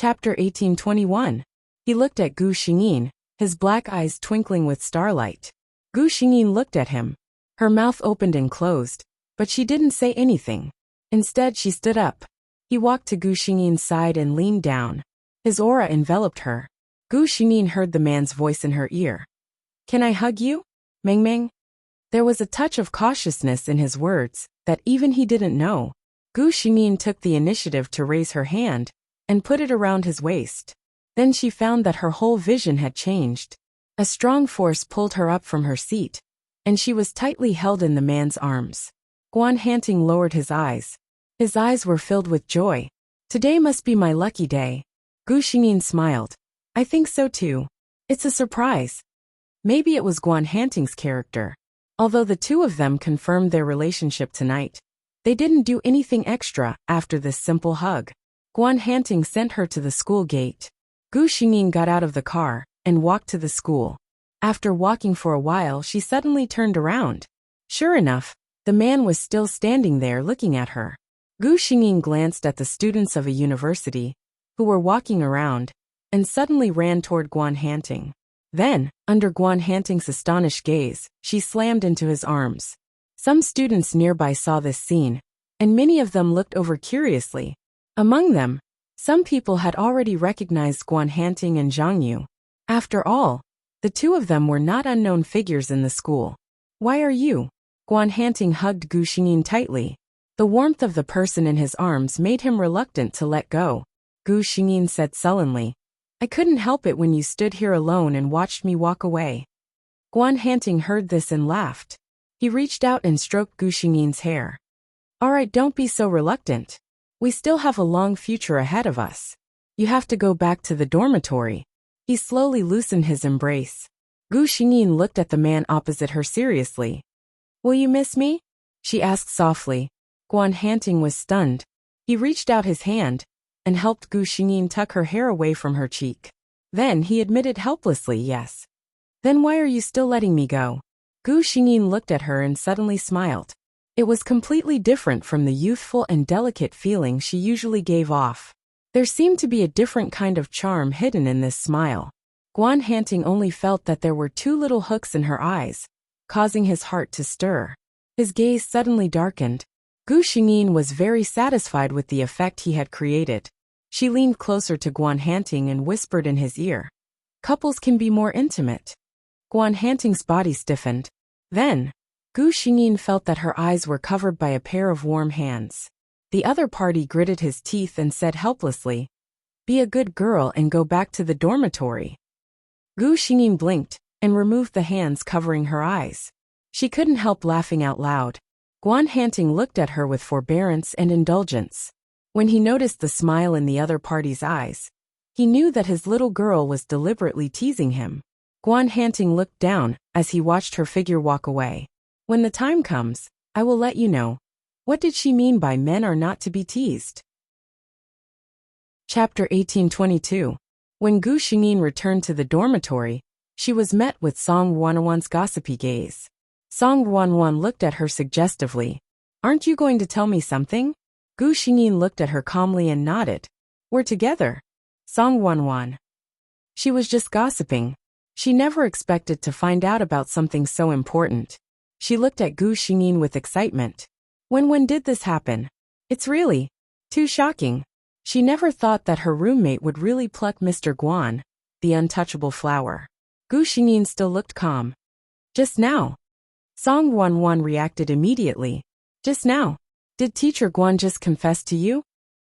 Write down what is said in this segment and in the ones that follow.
Chapter 1821. He looked at Gu Xingyin, his black eyes twinkling with starlight. Gu Xingyin looked at him. Her mouth opened and closed, but she didn't say anything. Instead, she stood up. He walked to Gu Xingyin's side and leaned down. His aura enveloped her. Gu Xingyin heard the man's voice in her ear. "Can I hug you, Meng Meng?" There was a touch of cautiousness in his words that even he didn't know. Gu Xingyin took the initiative to raise her hand and put it around his waist. Then she found that her whole vision had changed. A strong force pulled her up from her seat, and she was tightly held in the man's arms. Guan Hanting lowered his eyes. His eyes were filled with joy. "Today must be my lucky day." Gu Xingyin smiled. "I think so too. It's a surprise." Maybe it was Guan Hanting's character. Although the two of them confirmed their relationship tonight, they didn't do anything extra after this simple hug. Guan Hanting sent her to the school gate. Gu Xingyin got out of the car and walked to the school. After walking for a while, she suddenly turned around. Sure enough, the man was still standing there looking at her. Gu Xingyin glanced at the students of a university who were walking around and suddenly ran toward Guan Hanting. Then, under Guan Hanting's astonished gaze, she slammed into his arms. Some students nearby saw this scene, and many of them looked over curiously. Among them, some people had already recognized Guan Hanting and Zhang Yu. After all, the two of them were not unknown figures in the school. "Why are you?" Guan Hanting hugged Gu Xingyin tightly. The warmth of the person in his arms made him reluctant to let go. Gu Xingyin said sullenly, "I couldn't help it when you stood here alone and watched me walk away." Guan Hanting heard this and laughed. He reached out and stroked Gu Xingyin's hair. "All right, don't be so reluctant. We still have a long future ahead of us. You have to go back to the dormitory." He slowly loosened his embrace. Gu Xingyin looked at the man opposite her seriously. "Will you miss me?" she asked softly. Guan Hanting was stunned. He reached out his hand and helped Gu Xingyin tuck her hair away from her cheek. Then he admitted helplessly, "Yes." "Then why are you still letting me go?" Gu Xingyin looked at her and suddenly smiled. It was completely different from the youthful and delicate feeling she usually gave off. There seemed to be a different kind of charm hidden in this smile. Guan Hanting only felt that there were two little hooks in her eyes, causing his heart to stir. His gaze suddenly darkened. Gu Xingyin was very satisfied with the effect he had created. She leaned closer to Guan Hanting and whispered in his ear, "Couples can be more intimate." Guan Hanting's body stiffened. Then, Gu Xingyin felt that her eyes were covered by a pair of warm hands. The other party gritted his teeth and said helplessly, "Be a good girl and go back to the dormitory." Gu Xingyin blinked and removed the hands covering her eyes. She couldn't help laughing out loud. Guan Hanting looked at her with forbearance and indulgence. When he noticed the smile in the other party's eyes, he knew that his little girl was deliberately teasing him. Guan Hanting looked down as he watched her figure walk away. "When the time comes, I will let you know. What did she mean by men are not to be teased?" Chapter 1822. When Gu Xingyin returned to the dormitory, she was met with Song Ruanwan's gossipy gaze. Song Ruanwan looked at her suggestively. "Aren't you going to tell me something?" Gu Xingyin looked at her calmly and nodded. "We're together." Song Ruanwan. She was just gossiping. She never expected to find out about something so important. She looked at Gu Xingyin with excitement. When did this happen? It's really too shocking." She never thought that her roommate would really pluck Mr. Guan, the untouchable flower. Gu Xingyin still looked calm. "Just now." Song Ruanwan reacted immediately. "Just now? Did Teacher Guan just confess to you?"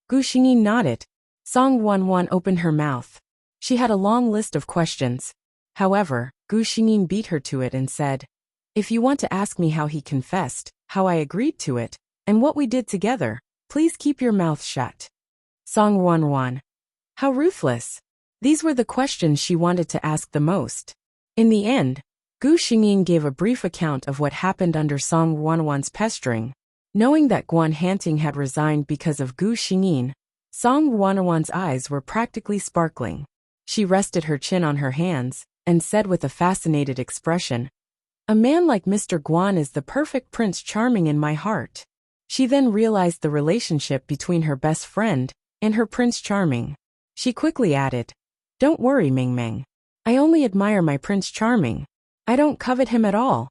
Gu Xingyin nodded. Song Ruanwan opened her mouth. She had a long list of questions. However, Gu Xingyin beat her to it and said, "If you want to ask me how he confessed, how I agreed to it, and what we did together, please keep your mouth shut." Song Ruanwan. How ruthless. These were the questions she wanted to ask the most. In the end, Gu Xingyin gave a brief account of what happened under Song Ruanwan's pestering. Knowing that Guan Hanting had resigned because of Gu Xingyin, Song Ruanwan's eyes were practically sparkling. She rested her chin on her hands and said with a fascinated expression, "A man like Mr. Guan is the perfect Prince Charming in my heart." She then realized the relationship between her best friend and her Prince Charming. She quickly added, "Don't worry, Ming Ming. I only admire my Prince Charming. I don't covet him at all."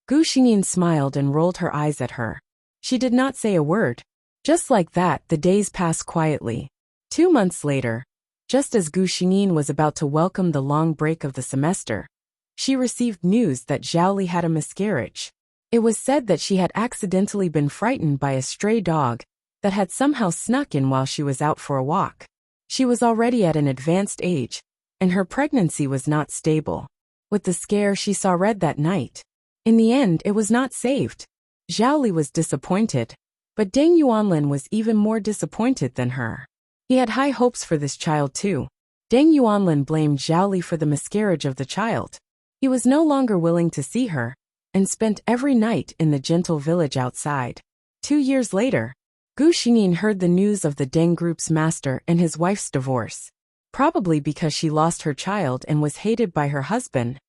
Gu Xingyin smiled and rolled her eyes at her. She did not say a word. Just like that, the days passed quietly. 2 months later, just as Gu Xingyin was about to welcome the long break of the semester, she received news that Zhao Li had a miscarriage. It was said that she had accidentally been frightened by a stray dog that had somehow snuck in while she was out for a walk. She was already at an advanced age, and her pregnancy was not stable. With the scare, she saw red that night. In the end, it was not saved. Zhao Li was disappointed, but Deng Yuanlin was even more disappointed than her. He had high hopes for this child too. Deng Yuanlin blamed Zhao Li for the miscarriage of the child. He was no longer willing to see her, and spent every night in the gentle village outside. 2 years later, Gu Xingyin heard the news of the Deng Group's master and his wife's divorce. Probably because she lost her child and was hated by her husband,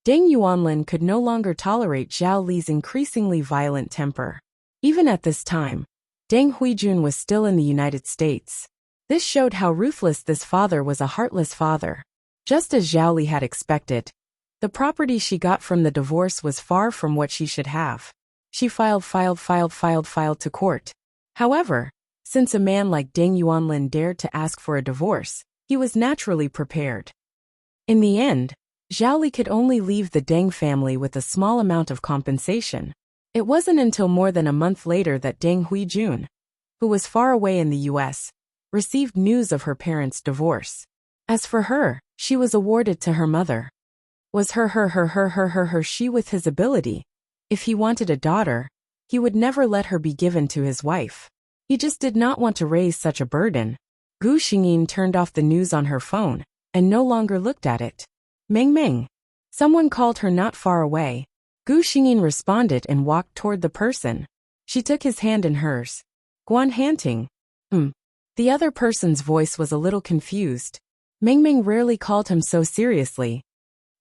Deng Yuanlin could no longer tolerate Zhao Li's increasingly violent temper. Even at this time, Deng Huijun was still in the United States. This showed how ruthless this father was, a heartless father. Just as Zhao Li had expected, the property she got from the divorce was far from what she should have. She filed to court. However, since a man like Deng Yuanlin dared to ask for a divorce, he was naturally prepared. In the end, Zhao Li could only leave the Deng family with a small amount of compensation. It wasn't until more than a month later that Deng Huijun, who was far away in the US, received news of her parents' divorce. As for her, she was awarded to her mother. Was she with his ability? If he wanted a daughter, he would never let her be given to his wife. He just did not want to raise such a burden. Gu Xingyin turned off the news on her phone and no longer looked at it. Ming Ming. Someone called her not far away. Gu Xingyin responded and walked toward the person. She took his hand in hers. Guan Hanting. The other person's voice was a little confused. Ming Ming rarely called him so seriously.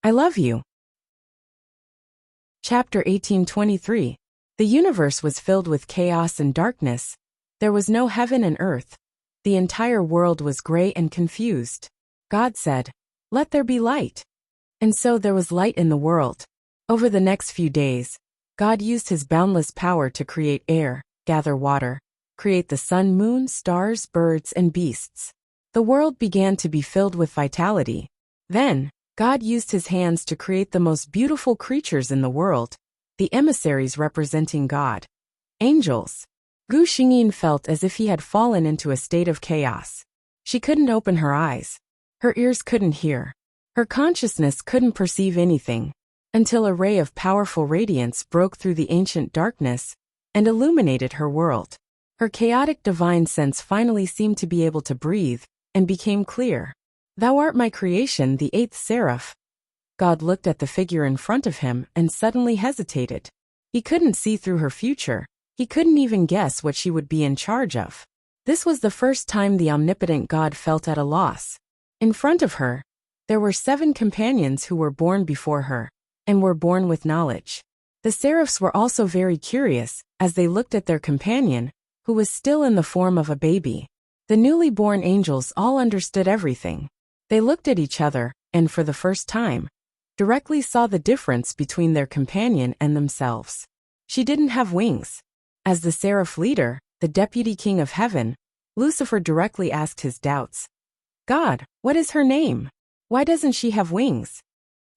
I love you. Chapter 1823. The universe was filled with chaos and darkness. There was no heaven and earth. The entire world was gray and confused. God said, "Let there be light." And so there was light in the world. Over the next few days, God used his boundless power to create air, gather water, create the sun, moon, stars, birds, and beasts. The world began to be filled with vitality. Then, God used his hands to create the most beautiful creatures in the world, the emissaries representing God. Angels. Gu Xingyin felt as if he had fallen into a state of chaos. She couldn't open her eyes. Her ears couldn't hear. Her consciousness couldn't perceive anything, until a ray of powerful radiance broke through the ancient darkness and illuminated her world. Her chaotic divine sense finally seemed to be able to breathe and became clear. Thou art my creation, the 8th seraph. God looked at the figure in front of him and suddenly hesitated. He couldn't see through her future. He couldn't even guess what she would be in charge of. This was the first time the omnipotent God felt at a loss. In front of her, there were 7 companions who were born before her, and were born with knowledge. The seraphs were also very curious, as they looked at their companion, who was still in the form of a baby. The newly born angels all understood everything. They looked at each other, and for the first time, directly saw the difference between their companion and themselves. She didn't have wings. As the seraph leader, the deputy king of heaven, Lucifer directly asked his doubts. God, what is her name? Why doesn't she have wings?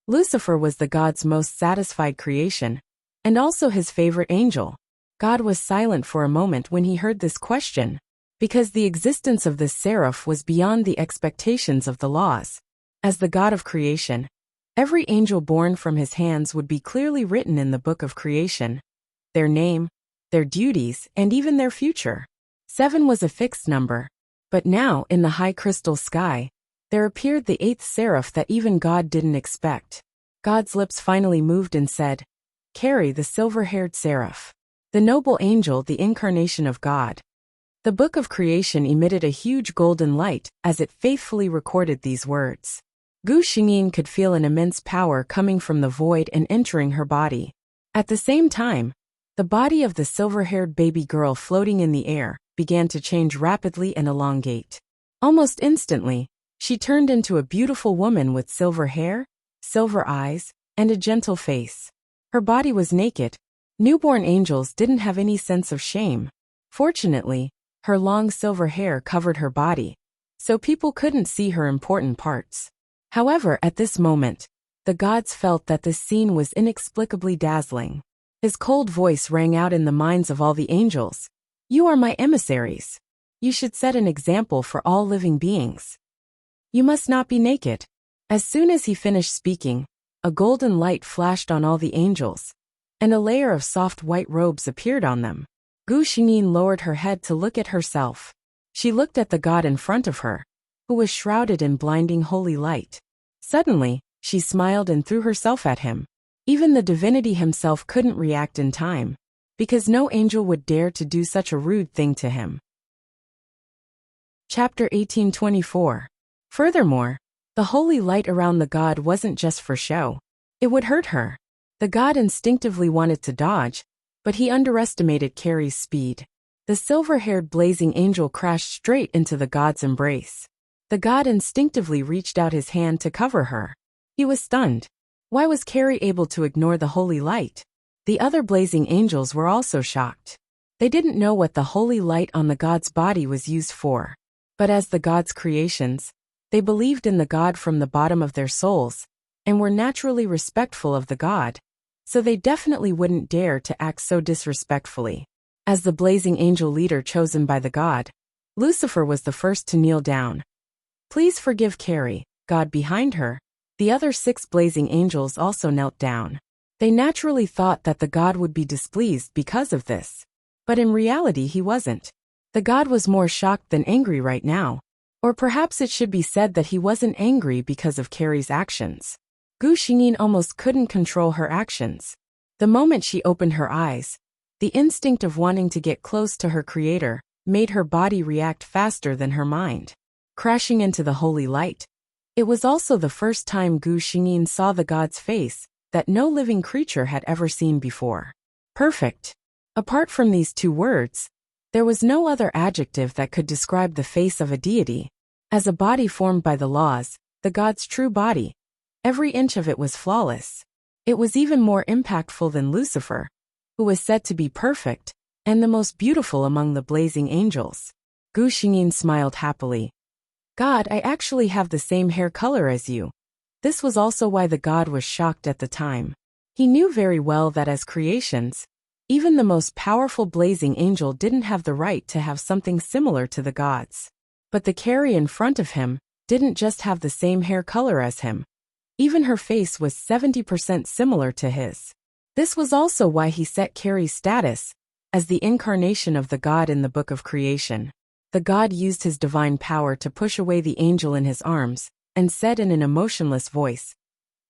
Lucifer was the God's most satisfied creation, and also his favorite angel. God was silent for a moment when he heard this question, because the existence of this seraph was beyond the expectations of the laws. As the God of creation, every angel born from his hands would be clearly written in the book of creation, their name, their duties, and even their future. 7 was a fixed number, but now, in the high crystal sky, there appeared the 8th seraph that even God didn't expect. God's lips finally moved and said, "Carry the silver-haired seraph." The noble angel, the incarnation of God. The book of creation emitted a huge golden light as it faithfully recorded these words. Gu Xingyin could feel an immense power coming from the void and entering her body. At the same time, the body of the silver-haired baby girl floating in the air began to change rapidly and elongate. Almost instantly, She turned into a beautiful woman with silver hair, silver eyes, and a gentle face. Her body was naked. Newborn angels didn't have any sense of shame. Fortunately, her long silver hair covered her body, so people couldn't see her important parts. However, at this moment, the gods felt that this scene was inexplicably dazzling. His cold voice rang out in the minds of all the angels. You are my emissaries. You should set an example for all living beings. You must not be naked. As soon as he finished speaking, a golden light flashed on all the angels, and a layer of soft white robes appeared on them. Gu Xingyin lowered her head to look at herself. She looked at the god in front of her, who was shrouded in blinding holy light. Suddenly, she smiled and threw herself at him. Even the divinity himself couldn't react in time, because no angel would dare to do such a rude thing to him. Chapter 1824. Furthermore, the holy light around the god wasn't just for show. It would hurt her. The god instinctively wanted to dodge, but he underestimated Carrie's speed. The silver-haired blazing angel crashed straight into the god's embrace. The god instinctively reached out his hand to cover her. He was stunned. Why was Carrie able to ignore the holy light? The other blazing angels were also shocked. They didn't know what the holy light on the god's body was used for. But as the god's creations, they believed in the god from the bottom of their souls, and were naturally respectful of the god, so they definitely wouldn't dare to act so disrespectfully. As the blazing angel leader chosen by the god, Lucifer was the first to kneel down. Please forgive Carrie, God behind her. The other 6 blazing angels also knelt down. They naturally thought that the god would be displeased because of this. But in reality he wasn't. The god was more shocked than angry right now. Or perhaps it should be said that he wasn't angry because of Carrie's actions. Gu Xingyin almost couldn't control her actions. The moment she opened her eyes, the instinct of wanting to get close to her creator made her body react faster than her mind, crashing into the holy light. It was also the first time Gu Xingyin saw the god's face that no living creature had ever seen before. Perfect. Apart from these 2 words, there was no other adjective that could describe the face of a deity. As a body formed by the laws, the god's true body, every inch of it was flawless. It was even more impactful than Lucifer, who was said to be perfect, and the most beautiful among the blazing angels. Gu Xingyin smiled happily. God, I actually have the same hair color as you. This was also why the god was shocked at the time. He knew very well that as creations, even the most powerful blazing angel didn't have the right to have something similar to the gods. But the Carrie in front of him didn't just have the same hair color as him. Even her face was 70% similar to his. This was also why he set Carrie's status as the incarnation of the god in the Book of Creation. The god used his divine power to push away the angel in his arms and said in an emotionless voice,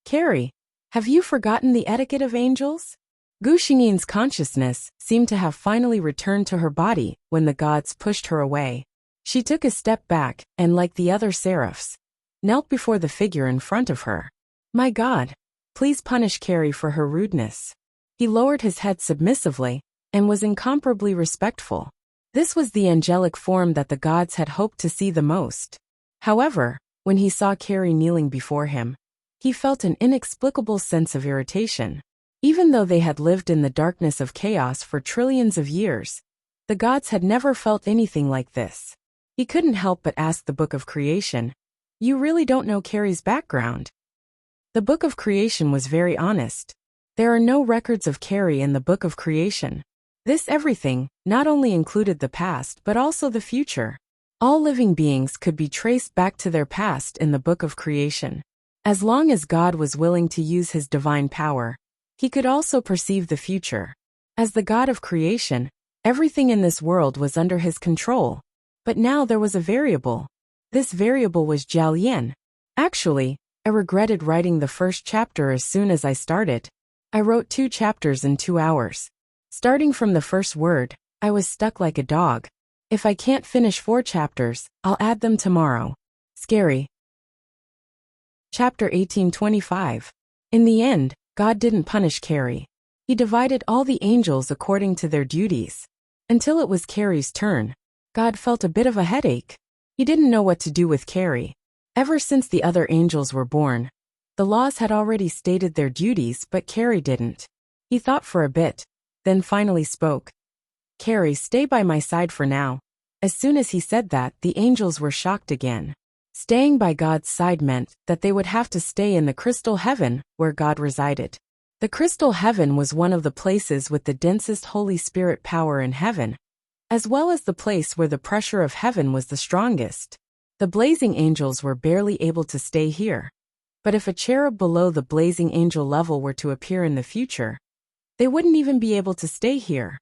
Carrie, have you forgotten the etiquette of angels? Gu Xingyin's consciousness seemed to have finally returned to her body when the gods pushed her away. She took a step back and, like the other seraphs, knelt before the figure in front of her. My God, please punish Carrie for her rudeness. He lowered his head submissively and was incomparably respectful. This was the angelic form that the gods had hoped to see the most. However, when he saw Carrie kneeling before him, he felt an inexplicable sense of irritation. Even though they had lived in the darkness of chaos for trillions of years, the gods had never felt anything like this. He couldn't help but ask the Book of Creation, You really don't know Carrie's background? The Book of Creation was very honest. There are no records of Carrie in the Book of Creation. This everything not only included the past but also the future. All living beings could be traced back to their past in the Book of Creation. As long as God was willing to use his divine power, he could also perceive the future. As the God of creation, everything in this world was under his control. But now there was a variable. This variable was Jiao Lian. Actually, I regretted writing the first chapter as soon as I started. I wrote 2 chapters in 2 hours. Starting from the first word, I was stuck like a dog. If I can't finish 4 chapters, I'll add them tomorrow. Scary. Chapter 1825. In the end, God didn't punish Carrie. He divided all the angels according to their duties. Until it was Carrie's turn, God felt a bit of a headache. He didn't know what to do with Carrie. Ever since the other angels were born, the laws had already stated their duties, but Carrie didn't. He thought for a bit, then finally spoke. Carrie, stay by my side for now. As soon as he said that, the angels were shocked again. Staying by God's side meant that they would have to stay in the crystal heaven where God resided. The crystal heaven was one of the places with the densest Holy Spirit power in heaven, as well as the place where the pressure of heaven was the strongest. The blazing angels were barely able to stay here. But if a cherub below the blazing angel level were to appear in the future, they wouldn't even be able to stay here.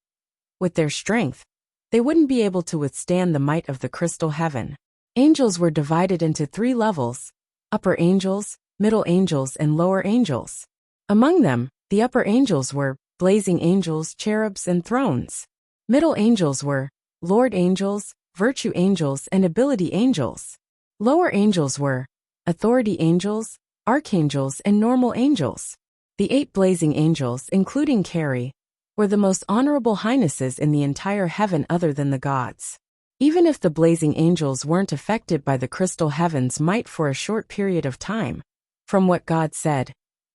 With their strength, they wouldn't be able to withstand the might of the crystal heaven. Angels were divided into 3 levels: upper angels, middle angels, and lower angels. Among them, the upper angels were blazing angels, cherubs, and thrones. Middle angels were Lord angels, virtue angels, and ability angels. Lower angels were authority angels, archangels, and normal angels. The 8 blazing angels, including Carrie, were the most honorable highnesses in the entire heaven other than the gods. Even if the blazing angels weren't affected by the crystal heaven's might for a short period of time, from what God said,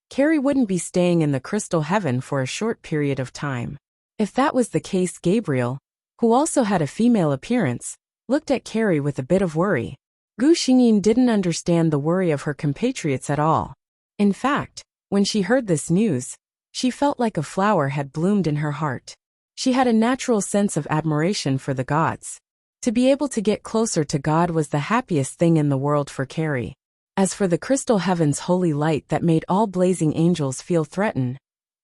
Carrie wouldn't be staying in the crystal heaven for a short period of time. If that was the case, Gabriel, who also had a female appearance, looked at Carrie with a bit of worry. Gu Xingyin didn't understand the worry of her compatriots at all. In fact, when she heard this news, she felt like a flower had bloomed in her heart. She had a natural sense of admiration for the gods. To be able to get closer to God was the happiest thing in the world for Carrie. As for the crystal heaven's holy light that made all blazing angels feel threatened,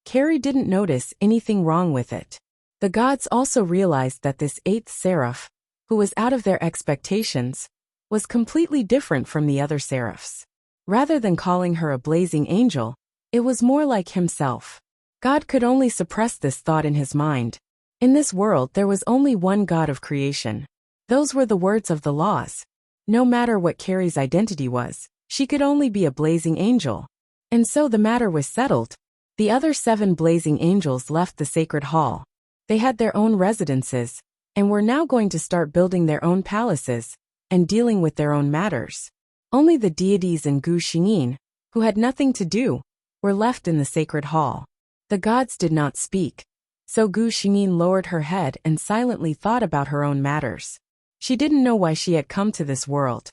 Carrie didn't notice anything wrong with it. The gods also realized that this 8th seraph, who was out of their expectations, was completely different from the other seraphs. Rather than calling her a blazing angel, it was more like himself. God could only suppress this thought in his mind. In this world there was only one God of creation. Those were the words of the laws. No matter what Carrie's identity was, she could only be a blazing angel. And so the matter was settled. The other 7 blazing angels left the sacred hall. They had their own residences, and were now going to start building their own palaces, and dealing with their own matters. Only the deities and Gu Xingyin, who had nothing to do, were left in the sacred hall. The gods did not speak, so Gu Xingyin lowered her head and silently thought about her own matters. She didn't know why she had come to this world.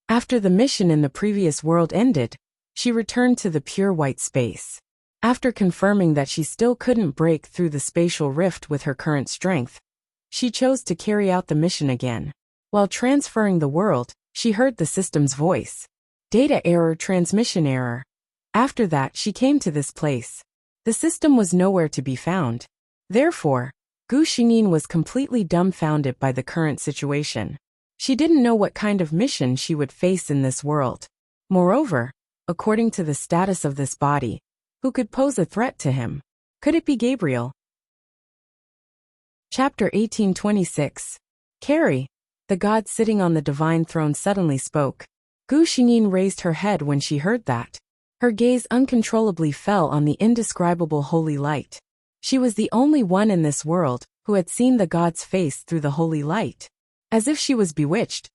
After the mission in the previous world ended, she returned to the pure white space. After confirming that she still couldn't break through the spatial rift with her current strength, she chose to carry out the mission again. While transferring the world, she heard the system's voice. Data error, transmission error. After that, she came to this place. The system was nowhere to be found. Therefore, Gu Xingyin was completely dumbfounded by the current situation. She didn't know what kind of mission she would face in this world. Moreover, according to the status of this body, who could pose a threat to him? Could it be Gabriel? Chapter 1826. Carrie, the god sitting on the divine throne, suddenly spoke. Gu Xingyin raised her head when she heard that. Her gaze uncontrollably fell on the indescribable holy light. She was the only one in this world who had seen the god's face through the holy light. As if she was bewitched,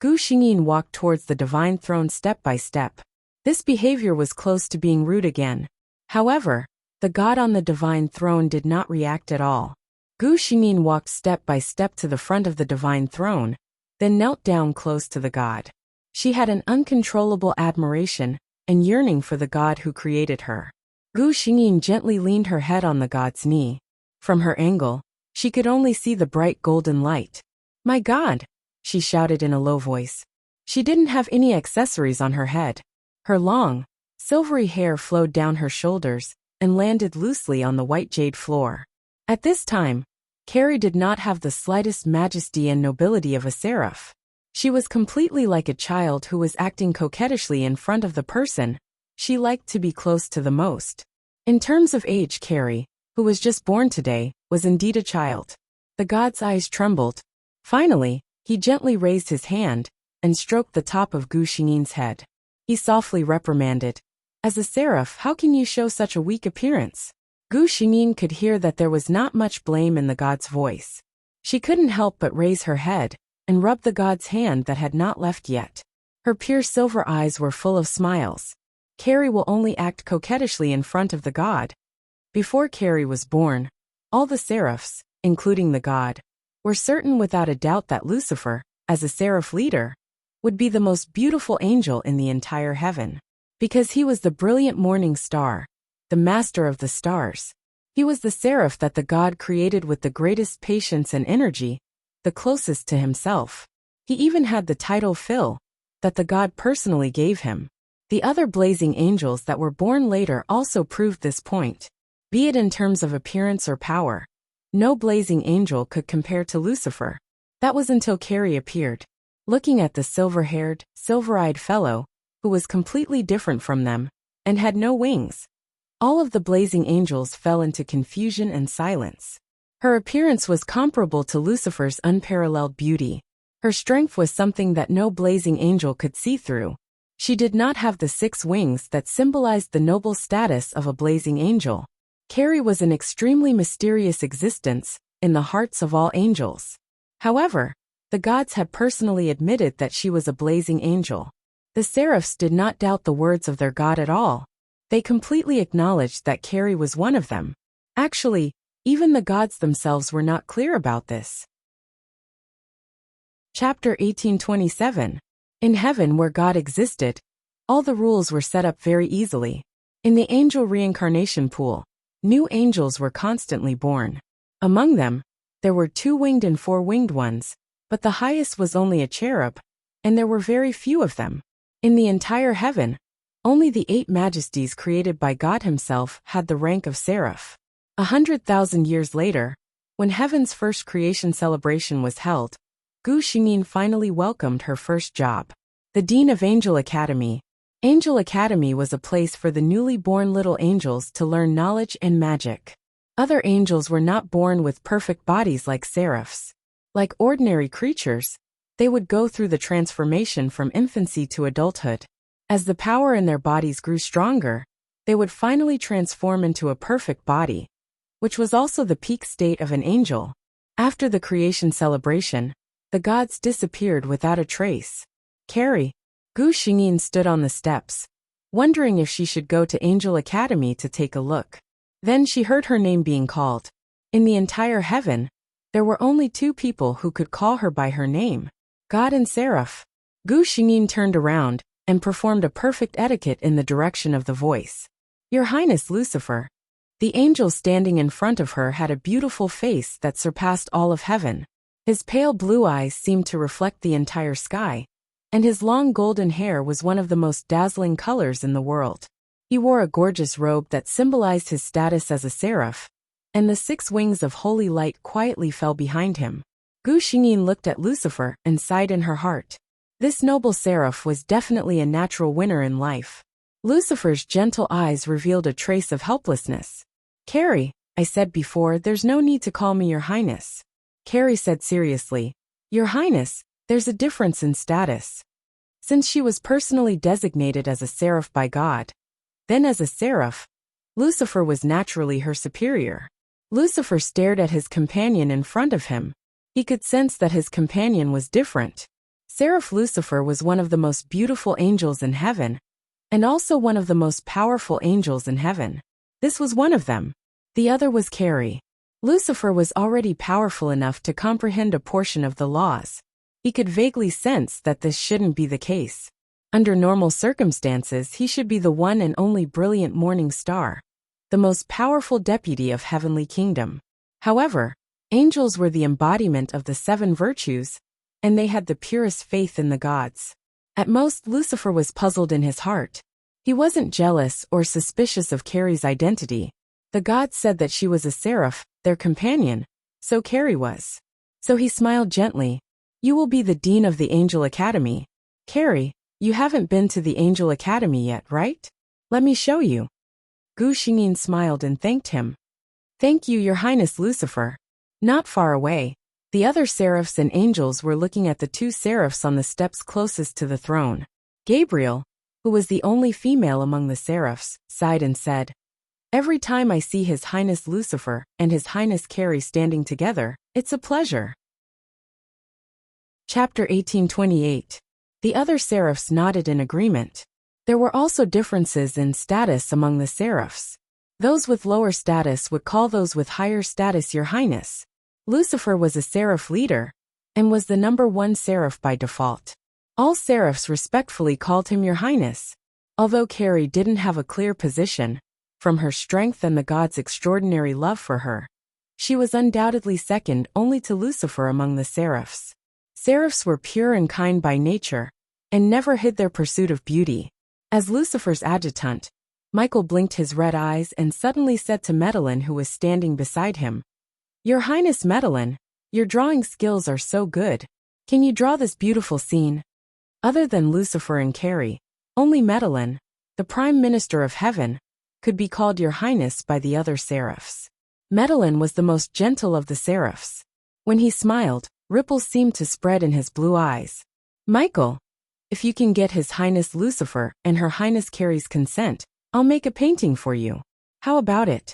Gu Xingyin walked towards the divine throne step by step. This behavior was close to being rude again. However, the god on the divine throne did not react at all. Gu Xingyin walked step by step to the front of the divine throne, then knelt down close to the god. She had an uncontrollable admiration and yearning for the god who created her. Gu Xingyin gently leaned her head on the god's knee. From her angle, she could only see the bright golden light. "My God!" she shouted in a low voice. She didn't have any accessories on her head. Her long, silvery hair flowed down her shoulders and landed loosely on the white jade floor. At this time, Carrie did not have the slightest majesty and nobility of a seraph. She was completely like a child who was acting coquettishly in front of the person she liked to be close to the most. In terms of age, Carrie, who was just born today, was indeed a child. The god's eyes trembled. Finally, he gently raised his hand and stroked the top of Gu Xingyin's head. He softly reprimanded. "As a seraph, how can you show such a weak appearance?" Gu Xingyin could hear that there was not much blame in the god's voice. She couldn't help but raise her head and rub the god's hand that had not left yet. Her pure silver eyes were full of smiles. Carrie will only act coquettishly in front of the god. Before Carrie was born, all the seraphs, including the god, were certain without a doubt that Lucifer, as a seraph leader, would be the most beautiful angel in the entire heaven. Because he was the brilliant morning star, the master of the stars. He was the seraph that the god created with the greatest patience and energy, the closest to himself. He even had the title Phil, that the god personally gave him. The other blazing angels that were born later also proved this point. Be it in terms of appearance or power, no blazing angel could compare to Lucifer. That was until Carrie appeared, looking at the silver-haired, silver-eyed fellow, who was completely different from them, and had no wings. All of the blazing angels fell into confusion and silence. Her appearance was comparable to Lucifer's unparalleled beauty. Her strength was something that no blazing angel could see through. She did not have the 6 wings that symbolized the noble status of a blazing angel. Carrie was an extremely mysterious existence in the hearts of all angels. However, the gods had personally admitted that she was a blazing angel. The seraphs did not doubt the words of their god at all. They completely acknowledged that Carrie was one of them. Actually, even the gods themselves were not clear about this. Chapter 1827. In heaven where God existed, all the rules were set up very easily. In the angel reincarnation pool, new angels were constantly born. Among them, there were 2-winged and 4-winged ones, but the highest was only a cherub, and there were very few of them. In the entire heaven, only the 8 majesties created by God himself had the rank of seraph. 100,000 years later, when heaven's first creation celebration was held, Gu Xingyin finally welcomed her first job. The Dean of Angel Academy. Angel Academy was a place for the newly born little angels to learn knowledge and magic. Other angels were not born with perfect bodies like seraphs. Like ordinary creatures, they would go through the transformation from infancy to adulthood. As the power in their bodies grew stronger, they would finally transform into a perfect body, which was also the peak state of an angel. After the creation celebration, the gods disappeared without a trace. Carrie, Gu Xingyin stood on the steps, wondering if she should go to Angel Academy to take a look. Then she heard her name being called. In the entire heaven, there were only 2 people who could call her by her name, God and Seraph. Gu Xingyin turned around and performed a perfect etiquette in the direction of the voice. Your Highness Lucifer. The angel standing in front of her had a beautiful face that surpassed all of heaven. His pale blue eyes seemed to reflect the entire sky, and his long golden hair was one of the most dazzling colors in the world. He wore a gorgeous robe that symbolized his status as a seraph, and the 6 wings of holy light quietly fell behind him. Gu Xingyin looked at Lucifer and sighed in her heart. This noble seraph was definitely a natural winner in life. Lucifer's gentle eyes revealed a trace of helplessness. Carrie, I said before, there's no need to call me Your Highness. Carrie said seriously, Your Highness, there's a difference in status. Since she was personally designated as a seraph by God, then as a seraph, Lucifer was naturally her superior. Lucifer stared at his companion in front of him. He could sense that his companion was different. Seraph Lucifer was one of the most beautiful angels in heaven, and also one of the most powerful angels in heaven. This was one of them. The other was Carrie. Lucifer was already powerful enough to comprehend a portion of the laws. He could vaguely sense that this shouldn't be the case. Under normal circumstances, he should be the one and only brilliant morning star, the most powerful deputy of heavenly kingdom. However, angels were the embodiment of the 7 virtues, and they had the purest faith in the gods. At most, Lucifer was puzzled in his heart. He wasn't jealous or suspicious of Carrie's identity. The gods said that she was a seraph, their companion, so Carrie was. So he smiled gently. You will be the dean of the Angel Academy. Carrie, you haven't been to the Angel Academy yet, right? Let me show you. Gu Xingyin smiled and thanked him. Thank you, Your Highness Lucifer. Not far away, the other seraphs and angels were looking at the 2 seraphs on the steps closest to the throne. Gabriel, who was the only female among the seraphs, sighed and said, Every time I see His Highness Lucifer and His Highness Carrie standing together, it's a pleasure. Chapter 1828. The other seraphs nodded in agreement. There were also differences in status among the seraphs. Those with lower status would call those with higher status Your Highness. Lucifer was a seraph leader, and was the number one seraph by default. All seraphs respectfully called him Your Highness. Although Carrie didn't have a clear position, from her strength and the god's extraordinary love for her, she was undoubtedly second only to Lucifer among the seraphs. Seraphs were pure and kind by nature, and never hid their pursuit of beauty. As Lucifer's adjutant, Michael blinked his red eyes and suddenly said to Medellin, who was standing beside him, Your Highness Medellin, your drawing skills are so good. Can you draw this beautiful scene? Other than Lucifer and Carrie, only Medellin, the Prime Minister of Heaven, could be called Your Highness by the other seraphs. Medellin was the most gentle of the seraphs. When he smiled, ripples seemed to spread in his blue eyes. Michael, if you can get His Highness Lucifer and Her Highness Carrie's consent, I'll make a painting for you. How about it?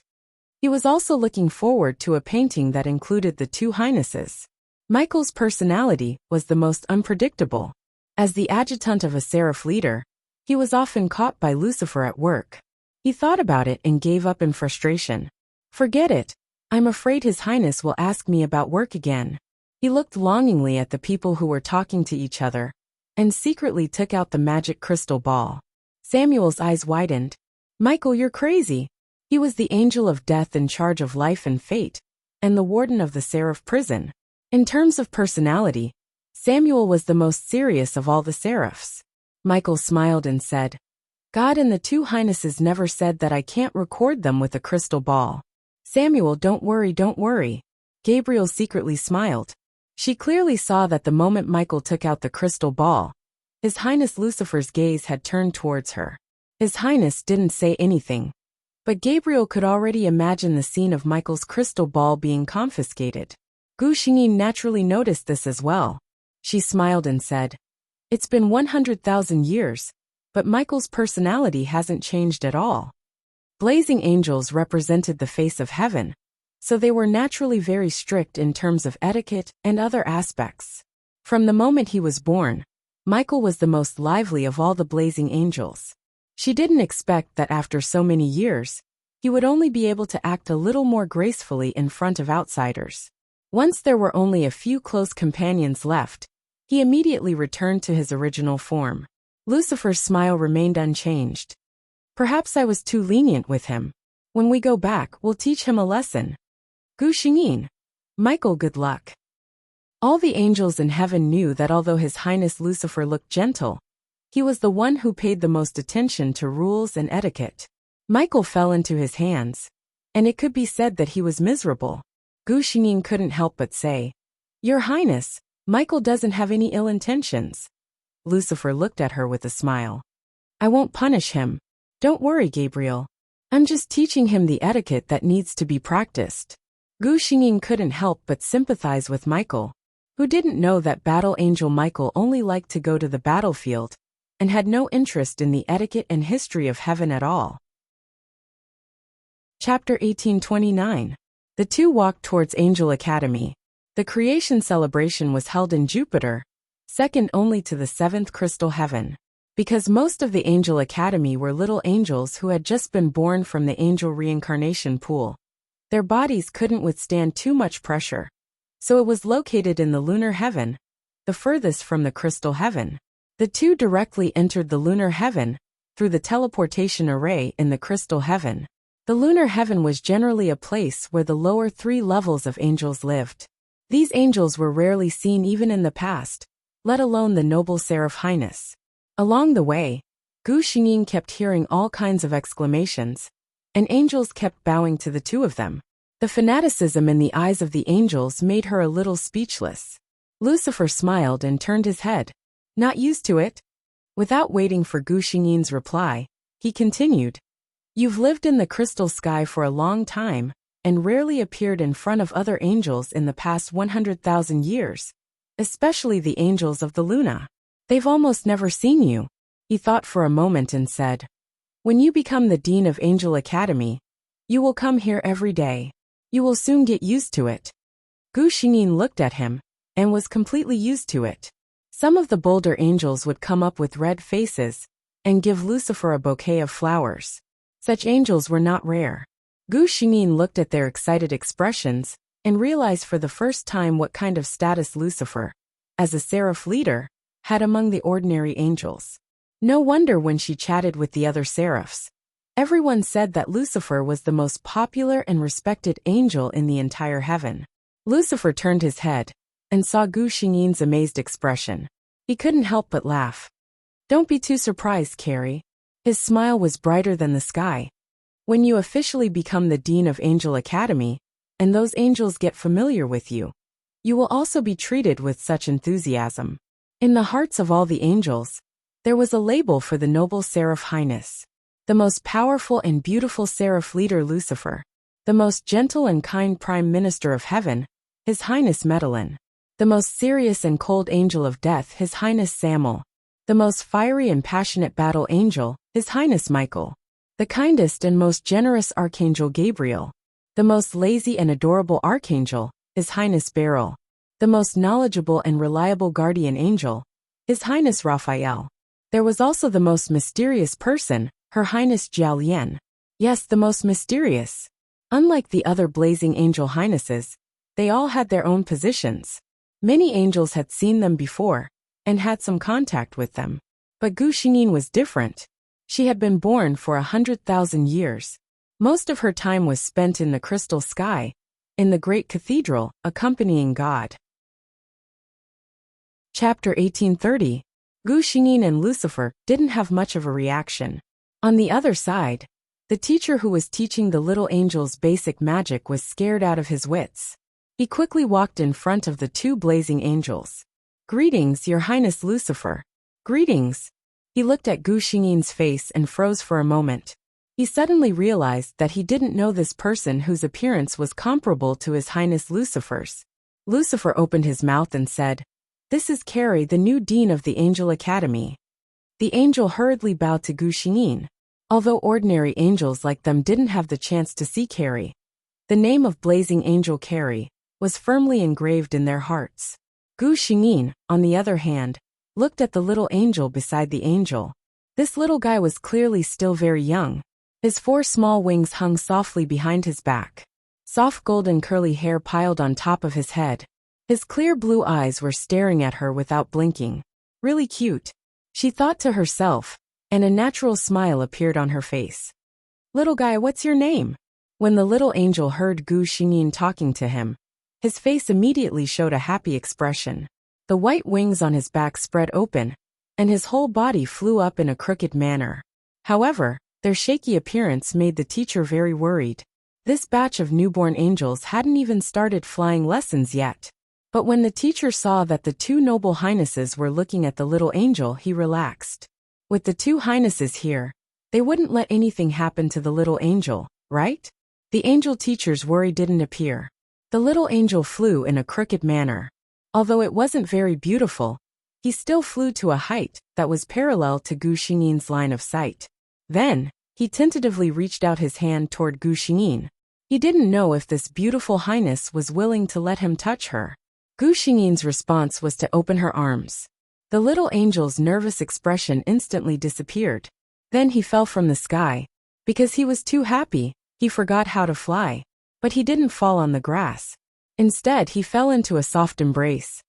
He was also looking forward to a painting that included the two highnesses. Michael's personality was the most unpredictable. As the adjutant of a seraph leader, he was often caught by Lucifer at work. He thought about it and gave up in frustration. Forget it. I'm afraid His Highness will ask me about work again. He looked longingly at the people who were talking to each other, and secretly took out the magic crystal ball. Samuel's eyes widened. Michael, you're crazy. He was the angel of death in charge of life and fate, and the warden of the seraph prison. In terms of personality, Samuel was the most serious of all the seraphs. Michael smiled and said, God and the two highnesses never said that I can't record them with a crystal ball. Samuel, don't worry, don't worry. Gabriel secretly smiled. She clearly saw that the moment Michael took out the crystal ball, His Highness Lucifer's gaze had turned towards her. His Highness didn't say anything, but Gabriel could already imagine the scene of Michael's crystal ball being confiscated. Gu Xingyin naturally noticed this as well. She smiled and said, It's been 100,000 years, but Michael's personality hasn't changed at all. Blazing angels represented the face of heaven, so they were naturally very strict in terms of etiquette and other aspects. From the moment he was born, Michael was the most lively of all the blazing angels. She didn't expect that after so many years, he would only be able to act a little more gracefully in front of outsiders. Once there were only a few close companions left, he immediately returned to his original form. Lucifer's smile remained unchanged. Perhaps I was too lenient with him. When we go back, we'll teach him a lesson. Gu Xingyin. Michael, good luck. All the angels in heaven knew that although His Highness Lucifer looked gentle, he was the one who paid the most attention to rules and etiquette. Michael fell into his hands, and it could be said that he was miserable. Gu Xingyin couldn't help but say, Your Highness, Michael doesn't have any ill intentions. Lucifer looked at her with a smile. I won't punish him. Don't worry, Gabriel. I'm just teaching him the etiquette that needs to be practiced. Gu Xingyin couldn't help but sympathize with Michael, who didn't know that Battle Angel Michael only liked to go to the battlefield, and had no interest in the etiquette and history of heaven at all. Chapter 1829. The two walked towards Angel Academy. The creation celebration was held in Jupiter, second only to the seventh crystal heaven. Because most of the Angel Academy were little angels who had just been born from the angel reincarnation pool, their bodies couldn't withstand too much pressure, so it was located in the lunar heaven, the furthest from the crystal heaven. The two directly entered the lunar heaven through the teleportation array in the crystal heaven. The lunar heaven was generally a place where the lower three levels of angels lived. These angels were rarely seen even in the past, let alone the noble seraph highness. Along the way, Gu Xingyin kept hearing all kinds of exclamations, and angels kept bowing to the two of them. The fanaticism in the eyes of the angels made her a little speechless. Lucifer smiled and turned his head. Not used to it? Without waiting for Gu Xingyin's reply, he continued. You've lived in the crystal sky for a long time, and rarely appeared in front of other angels in the past 100,000 years, especially the angels of the Luna. They've almost never seen you. He thought for a moment and said, When you become the Dean of Angel Academy, you will come here every day. You will soon get used to it. Gu Xingyin looked at him, and was completely used to it. Some of the bolder angels would come up with red faces and give Lucifer a bouquet of flowers. Such angels were not rare. Gu Xingyin looked at their excited expressions and realized for the first time what kind of status Lucifer, as a seraph leader, had among the ordinary angels. No wonder when she chatted with the other seraphs, everyone said that Lucifer was the most popular and respected angel in the entire heaven. Lucifer turned his head and saw Gu Xingyin's amazed expression. He couldn't help but laugh. Don't be too surprised, Carrie. His smile was brighter than the sky. When you officially become the Dean of Angel Academy, and those angels get familiar with you, you will also be treated with such enthusiasm. In the hearts of all the angels, there was a label for the noble Seraph Highness, the most powerful and beautiful Seraph leader Lucifer, the most gentle and kind Prime Minister of Heaven, His Highness Medellin, the most serious and cold Angel of Death, His Highness Samuel, the most fiery and passionate battle angel, His Highness Michael, the kindest and most generous Archangel Gabriel, the most lazy and adorable Archangel, His Highness Beryl, the most knowledgeable and reliable guardian angel, His Highness Raphael. There was also the most mysterious person, Her Highness Jiao Lian. Yes, the most mysterious. Unlike the other blazing angel highnesses, they all had their own positions. Many angels had seen them before and had some contact with them. But Gu Xingyin was different. She had been born for 100,000 years. Most of her time was spent in the crystal sky, in the great cathedral, accompanying God. Chapter 1830. Gu Xingyin and Lucifer didn't have much of a reaction. On the other side, the teacher who was teaching the little angels basic magic was scared out of his wits. He quickly walked in front of the two blazing angels. Greetings, Your Highness Lucifer. Greetings. He looked at Gu Xingyin's face and froze for a moment. He suddenly realized that he didn't know this person whose appearance was comparable to His Highness Lucifer's. Lucifer opened his mouth and said, "This is Carrie, the new Dean of the Angel Academy." The angel hurriedly bowed to Gu Xingyin. Although ordinary angels like them didn't have the chance to see Carrie, the name of blazing angel Carrie was firmly engraved in their hearts. Gu Xingyin, on the other hand, looked at the little angel beside the angel. This little guy was clearly still very young. His 4 small wings hung softly behind his back. Soft golden curly hair piled on top of his head. His clear blue eyes were staring at her without blinking. Really cute, she thought to herself, and a natural smile appeared on her face. Little guy, what's your name? When the little angel heard Gu Xingyin talking to him, his face immediately showed a happy expression. The white wings on his back spread open, and his whole body flew up in a crooked manner. However, their shaky appearance made the teacher very worried. This batch of newborn angels hadn't even started flying lessons yet. But when the teacher saw that the 2 noble highnesses were looking at the little angel, he relaxed. With the 2 highnesses here, they wouldn't let anything happen to the little angel, right? The angel teacher's worry didn't appear. The little angel flew in a crooked manner. Although it wasn't very beautiful, he still flew to a height that was parallel to Gu Xingyin's line of sight. Then, he tentatively reached out his hand toward Gu Xingyin. He didn't know if this beautiful highness was willing to let him touch her. Gu Xingyin's response was to open her arms. The little angel's nervous expression instantly disappeared. Then he fell from the sky. Because he was too happy, he forgot how to fly. But he didn't fall on the grass. Instead, he fell into a soft embrace.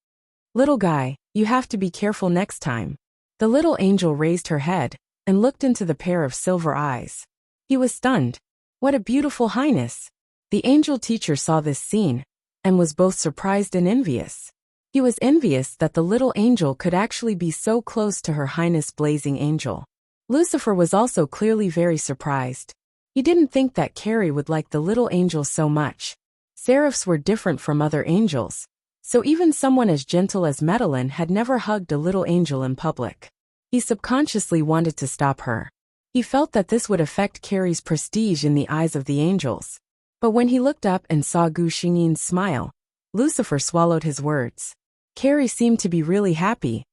Little guy, you have to be careful next time. The little angel raised her head and looked into the pair of silver eyes. He was stunned. What a beautiful highness. The angel teacher saw this scene and was both surprised and envious. He was envious that the little angel could actually be so close to Her Highness Blazing Angel. Lucifer was also clearly very surprised. He didn't think that Carrie would like the little angel so much. Seraphs were different from other angels, so even someone as gentle as Medellin had never hugged a little angel in public. He subconsciously wanted to stop her. He felt that this would affect Carrie's prestige in the eyes of the angels. But when he looked up and saw Gu Xingyin's smile, Lucifer swallowed his words. Carrie seemed to be really happy.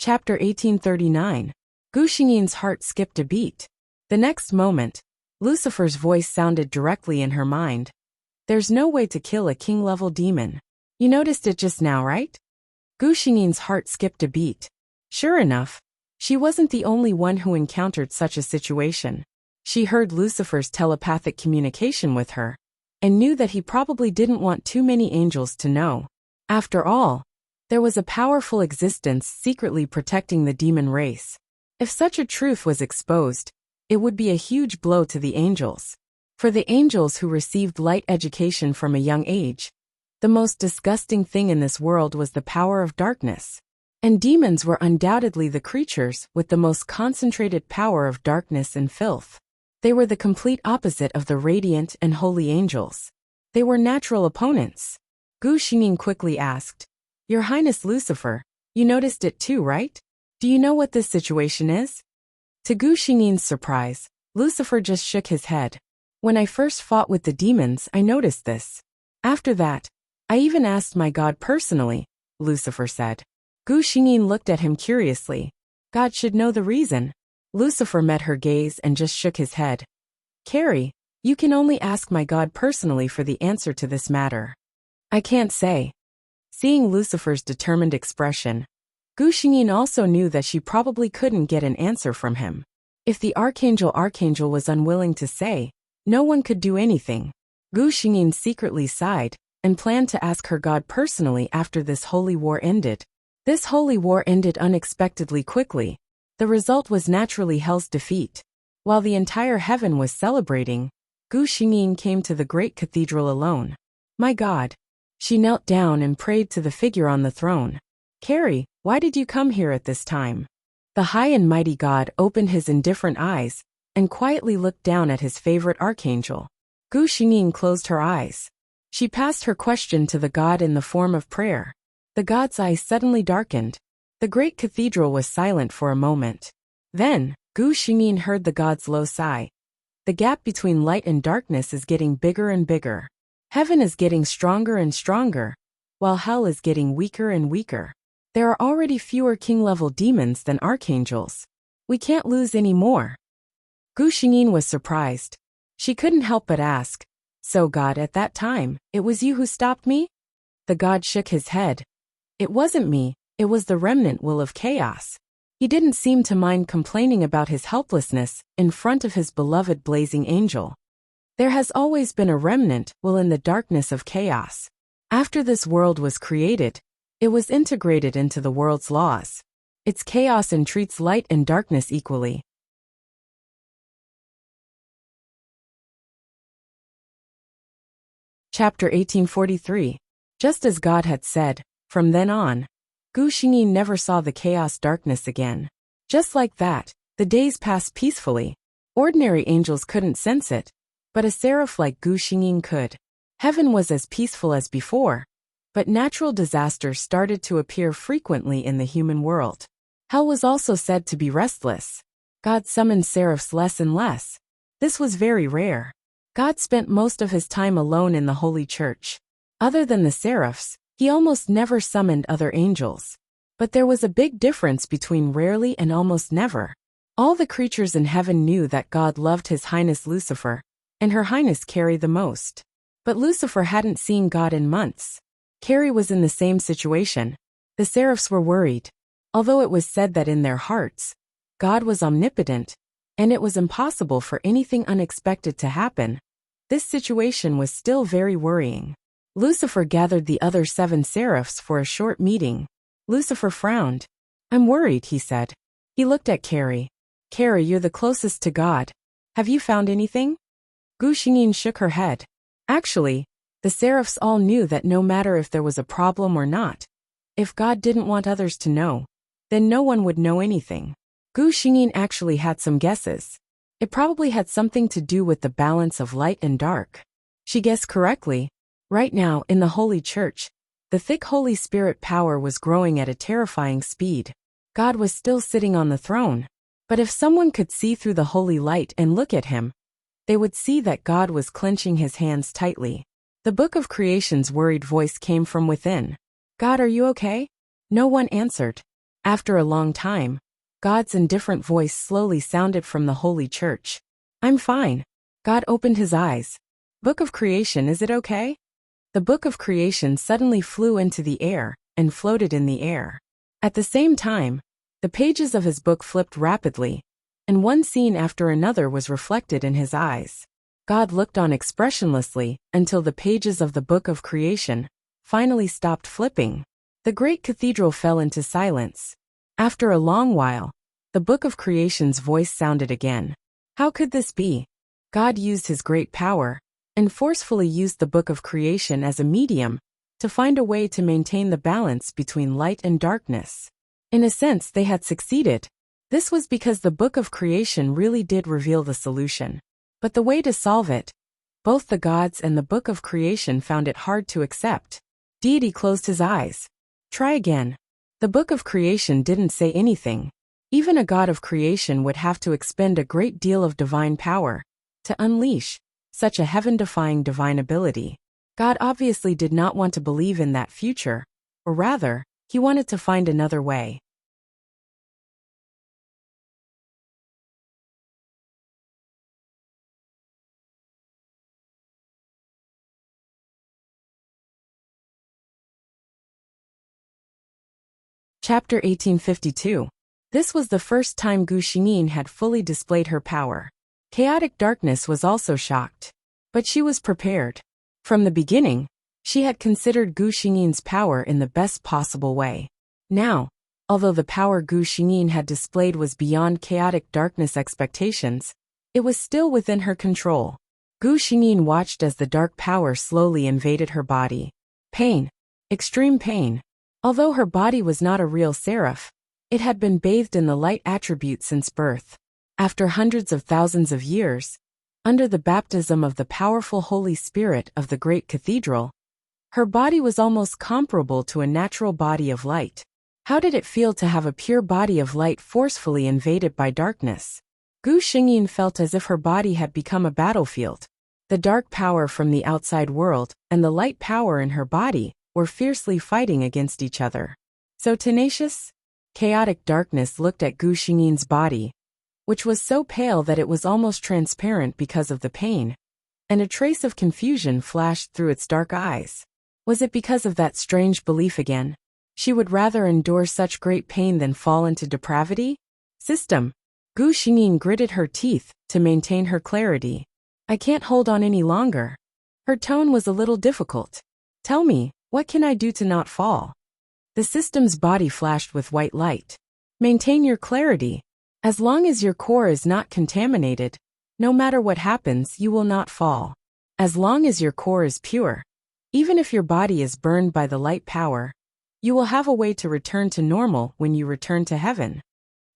Chapter 1839. Gu Xingyin's heart skipped a beat. The next moment, Lucifer's voice sounded directly in her mind. There's no way to kill a king-level demon. You noticed it just now, right? Gu Xingyin's heart skipped a beat. Sure enough, she wasn't the only one who encountered such a situation. She heard Lucifer's telepathic communication with her, and knew that he probably didn't want too many angels to know. After all, there was a powerful existence secretly protecting the demon race. If such a truth was exposed, it would be a huge blow to the angels. For the angels who received light education from a young age, the most disgusting thing in this world was the power of darkness. And demons were undoubtedly the creatures with the most concentrated power of darkness and filth. They were the complete opposite of the radiant and holy angels. They were natural opponents. Gu Xingyin quickly asked, Your Highness Lucifer, you noticed it too, right? Do you know what this situation is? To Gu Xingyin's surprise, Lucifer just shook his head. When I first fought with the demons, I noticed this. After that, I even asked my God personally, Lucifer said. Gu Xingyin looked at him curiously. God should know the reason. Lucifer met her gaze and just shook his head. Carrie, you can only ask my God personally for the answer to this matter. I can't say. Seeing Lucifer's determined expression, Gu Xingyin also knew that she probably couldn't get an answer from him. If the Archangel was unwilling to say, no one could do anything. Gu Xingyin secretly sighed, and planned to ask her God personally after this holy war ended. This holy war ended unexpectedly quickly. The result was naturally hell's defeat. While the entire heaven was celebrating, Gu Xingyin came to the great cathedral alone. My God. She knelt down and prayed to the figure on the throne. Carrie, why did you come here at this time? The high and mighty God opened his indifferent eyes, and quietly looked down at his favorite archangel. Gu Xingyin closed her eyes. She passed her question to the God in the form of prayer. The God's eyes suddenly darkened. The great cathedral was silent for a moment. Then, Gu Xingyin heard the God's low sigh. The gap between light and darkness is getting bigger and bigger. Heaven is getting stronger and stronger, while hell is getting weaker and weaker. There are already fewer king-level demons than archangels. We can't lose any more. Gu Xingyin was surprised. She couldn't help but ask, So God, at that time, it was you who stopped me? The God shook his head. It wasn't me, it was the remnant will of chaos. He didn't seem to mind complaining about his helplessness in front of his beloved blazing angel. There has always been a remnant will in the darkness of chaos. After this world was created, it was integrated into the world's laws. Its chaos entreats light and darkness equally. Chapter 1843. Just as God had said, from then on, Gu Xingyin never saw the chaos darkness again. Just like that, the days passed peacefully. Ordinary angels couldn't sense it, but a seraph like Gu Xingyin could. Heaven was as peaceful as before, but natural disasters started to appear frequently in the human world. Hell was also said to be restless. God summoned seraphs less and less. This was very rare. God spent most of his time alone in the Holy Church. Other than the seraphs, he almost never summoned other angels. But there was a big difference between rarely and almost never. All the creatures in heaven knew that God loved His Highness Lucifer, and Her Highness Carrie the most. But Lucifer hadn't seen God in months. Carrie was in the same situation. The seraphs were worried. Although it was said that in their hearts, God was omnipotent, and it was impossible for anything unexpected to happen, this situation was still very worrying. Lucifer gathered the other 7 seraphs for a short meeting. Lucifer frowned. I'm worried, he said. He looked at Carrie. Carrie, you're the closest to God. Have you found anything? Gu Xingyin shook her head. Actually, the seraphs all knew that no matter if there was a problem or not, if God didn't want others to know, then no one would know anything. Gu Xingyin actually had some guesses. It probably had something to do with the balance of light and dark. She guessed correctly. Right now, in the Holy Church, the thick Holy Spirit power was growing at a terrifying speed. God was still sitting on the throne. But if someone could see through the holy light and look at him, they would see that God was clenching his hands tightly. The Book of Creation's worried voice came from within. God, are you okay? No one answered. After a long time, God's indifferent voice slowly sounded from the holy church. I'm fine. God opened his eyes. Book of Creation, is it okay? The Book of Creation suddenly flew into the air and floated in the air. At the same time, the pages of his book flipped rapidly, and one scene after another was reflected in his eyes. God looked on expressionlessly until the pages of the Book of Creation finally stopped flipping. The great cathedral fell into silence. After a long while, the Book of Creation's voice sounded again. How could this be? God used his great power and forcefully used the Book of Creation as a medium to find a way to maintain the balance between light and darkness. In a sense, they had succeeded. This was because the Book of Creation really did reveal the solution. But the way to solve it, both the gods and the Book of Creation found it hard to accept. Deity closed his eyes. Try again. The Book of Creation didn't say anything. Even a god of creation would have to expend a great deal of divine power to unleash such a heaven-defying divine ability. God obviously did not want to believe in that future, or rather, he wanted to find another way. Chapter 1852. This was the first time Gu Xingyin had fully displayed her power. Chaotic darkness was also shocked. But she was prepared. From the beginning, she had considered Gu Xingyin's power in the best possible way. Now, although the power Gu Xingyin had displayed was beyond chaotic darkness expectations, it was still within her control. Gu Xingyin watched as the dark power slowly invaded her body. Pain. Extreme pain. Although her body was not a real seraph, it had been bathed in the light attribute since birth. After hundreds of thousands of years, under the baptism of the powerful Holy Spirit of the great cathedral, her body was almost comparable to a natural body of light. How did it feel to have a pure body of light forcefully invaded by darkness? Gu Xingyin felt as if her body had become a battlefield. The dark power from the outside world and the light power in her body were fiercely fighting against each other. So tenacious? Chaotic darkness looked at Gu Xingyin's body, which was so pale that it was almost transparent because of the pain, and a trace of confusion flashed through its dark eyes. Was it because of that strange belief again? She would rather endure such great pain than fall into depravity? System. Gu Xingyin gritted her teeth to maintain her clarity. I can't hold on any longer. Her tone was a little difficult. Tell me, what can I do to not fall? The system's body flashed with white light. Maintain your clarity. As long as your core is not contaminated, no matter what happens, you will not fall. As long as your core is pure, even if your body is burned by the light power, you will have a way to return to normal when you return to heaven.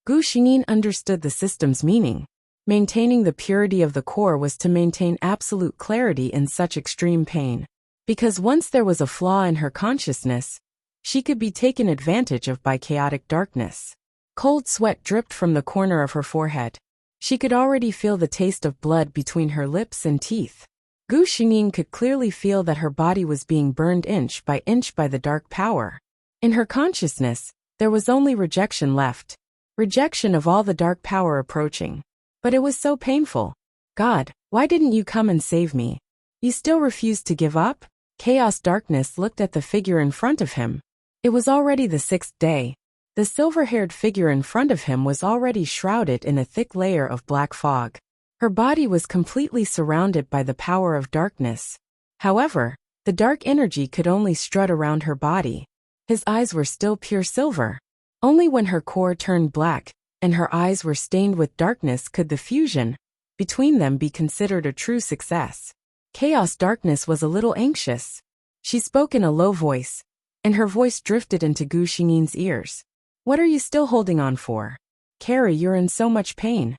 Gu Xingyin understood the system's meaning. Maintaining the purity of the core was to maintain absolute clarity in such extreme pain. Because once there was a flaw in her consciousness, she could be taken advantage of by chaotic darkness. Cold sweat dripped from the corner of her forehead. She could already feel the taste of blood between her lips and teeth. Gu Xingyin could clearly feel that her body was being burned inch by the dark power. In her consciousness, there was only rejection left. Rejection of all the dark power approaching. But it was so painful. God, why didn't you come and save me? You still refused to give up? Chaos darkness looked at the figure in front of him. It was already the 6th day. The silver-haired figure in front of him was already shrouded in a thick layer of black fog. Her body was completely surrounded by the power of darkness. However, the dark energy could only strut around her body. His eyes were still pure silver. Only when her core turned black and her eyes were stained with darkness could the fusion between them be considered a true success. Chaos darkness was a little anxious. She spoke in a low voice, and her voice drifted into Gu Xingyin's ears. What are you still holding on for? Carrie, you're in so much pain.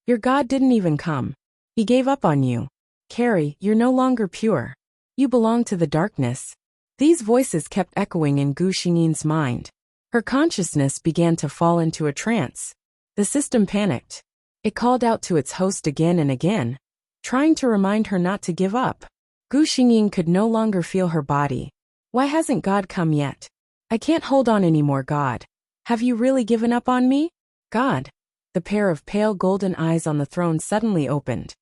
Your God didn't even come. He gave up on you. Carrie, you're no longer pure. You belong to the darkness. These voices kept echoing in Gu Xingyin's mind. Her consciousness began to fall into a trance. The system panicked. It called out to its host again and again, trying to remind her not to give up. Gu Xingyin could no longer feel her body. Why hasn't God come yet? I can't hold on anymore, God. Have you really given up on me? God. The pair of pale golden eyes on the throne suddenly opened.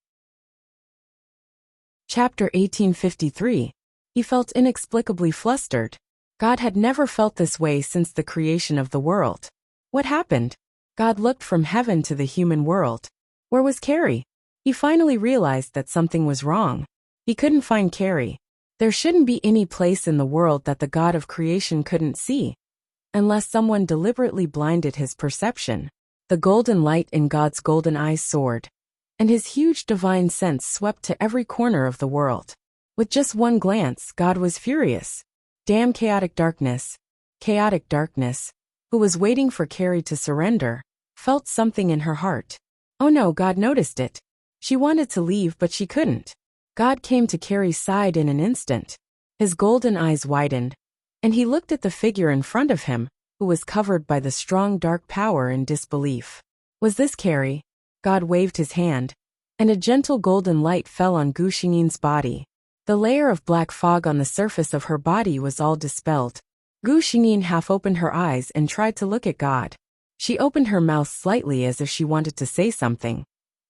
Chapter 1853. He felt inexplicably flustered. God had never felt this way since the creation of the world. What happened? God looked from heaven to the human world. Where was Carrie? He finally realized that something was wrong. He couldn't find Carrie. There shouldn't be any place in the world that the God of creation couldn't see, unless someone deliberately blinded his perception. The golden light in God's golden eyes soared, and his huge divine sense swept to every corner of the world. With just one glance, God was furious. Damn chaotic darkness. Chaotic darkness, who was waiting for Carrie to surrender, felt something in her heart. Oh no, God noticed it. She wanted to leave but she couldn't. God came to Carrie's side in an instant. His golden eyes widened, and he looked at the figure in front of him, who was covered by the strong dark power in disbelief. Was this Carrie? God waved his hand, and a gentle golden light fell on Gu Xingyi's body. The layer of black fog on the surface of her body was all dispelled. Gu Xingyi half opened her eyes and tried to look at God. She opened her mouth slightly as if she wanted to say something,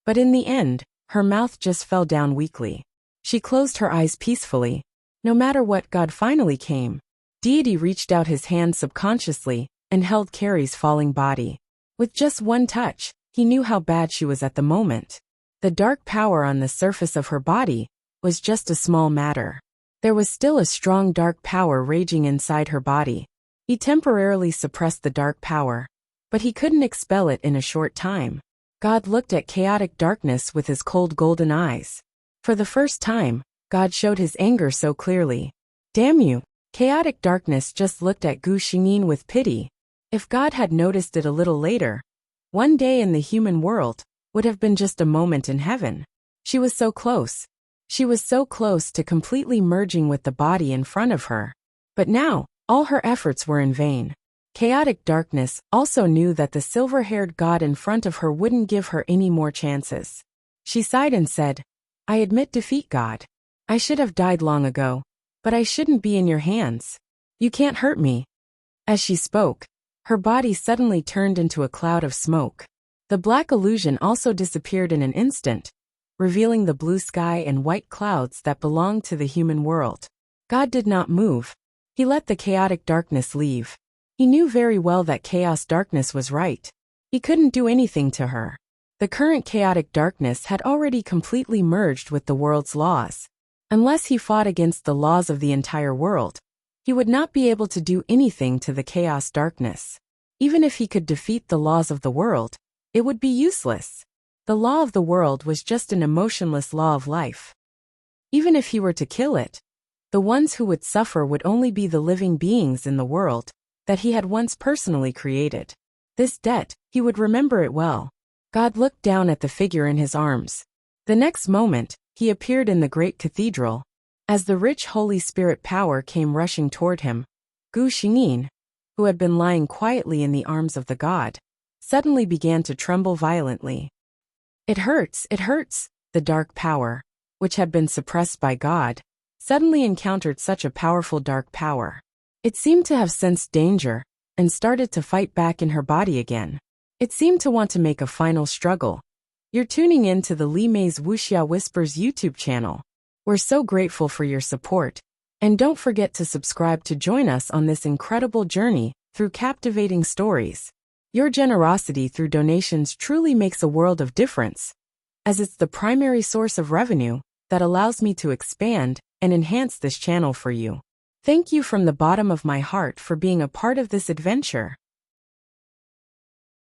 but in the end, her mouth just fell down weakly. She closed her eyes peacefully. No matter what, God finally came. Deity reached out his hand subconsciously and held Carrie's falling body. With just one touch, he knew how bad she was at the moment. The dark power on the surface of her body was just a small matter. There was still a strong dark power raging inside her body. He temporarily suppressed the dark power, but he couldn't expel it in a short time. God looked at chaotic darkness with his cold golden eyes. For the first time, God showed his anger so clearly. Damn you! Chaotic darkness just looked at Gu Xingyi with pity. If God had noticed it a little later, one day in the human world would have been just a moment in heaven. She was so close. She was so close to completely merging with the body in front of her. But now, all her efforts were in vain. Chaotic darkness also knew that the silver-haired God in front of her wouldn't give her any more chances. She sighed and said, I admit defeat, God. I should have died long ago, but I shouldn't be in your hands. You can't hurt me. As she spoke, her body suddenly turned into a cloud of smoke. The black illusion also disappeared in an instant, revealing the blue sky and white clouds that belonged to the human world. God did not move. He let the chaotic darkness leave. He knew very well that chaos darkness was right. He couldn't do anything to her. The current chaotic darkness had already completely merged with the world's laws. Unless he fought against the laws of the entire world, he would not be able to do anything to the chaos darkness. Even if he could defeat the laws of the world, it would be useless. The law of the world was just an emotionless law of life. Even if he were to kill it, the ones who would suffer would only be the living beings in the world that he had once personally created. This debt, he would remember it well. God looked down at the figure in his arms. The next moment, he appeared in the great cathedral. As the rich Holy Spirit power came rushing toward him, Gu Xingyi, who had been lying quietly in the arms of the God, suddenly began to tremble violently. It hurts, it hurts. The dark power, which had been suppressed by God, suddenly encountered such a powerful dark power. It seemed to have sensed danger and started to fight back in her body again. It seemed to want to make a final struggle. You're tuning in to the Li Mei's Wuxia Whispers YouTube channel. We're so grateful for your support. And don't forget to subscribe to join us on this incredible journey through captivating stories. Your generosity through donations truly makes a world of difference, as it's the primary source of revenue that allows me to expand and enhance this channel for you. Thank you from the bottom of my heart for being a part of this adventure.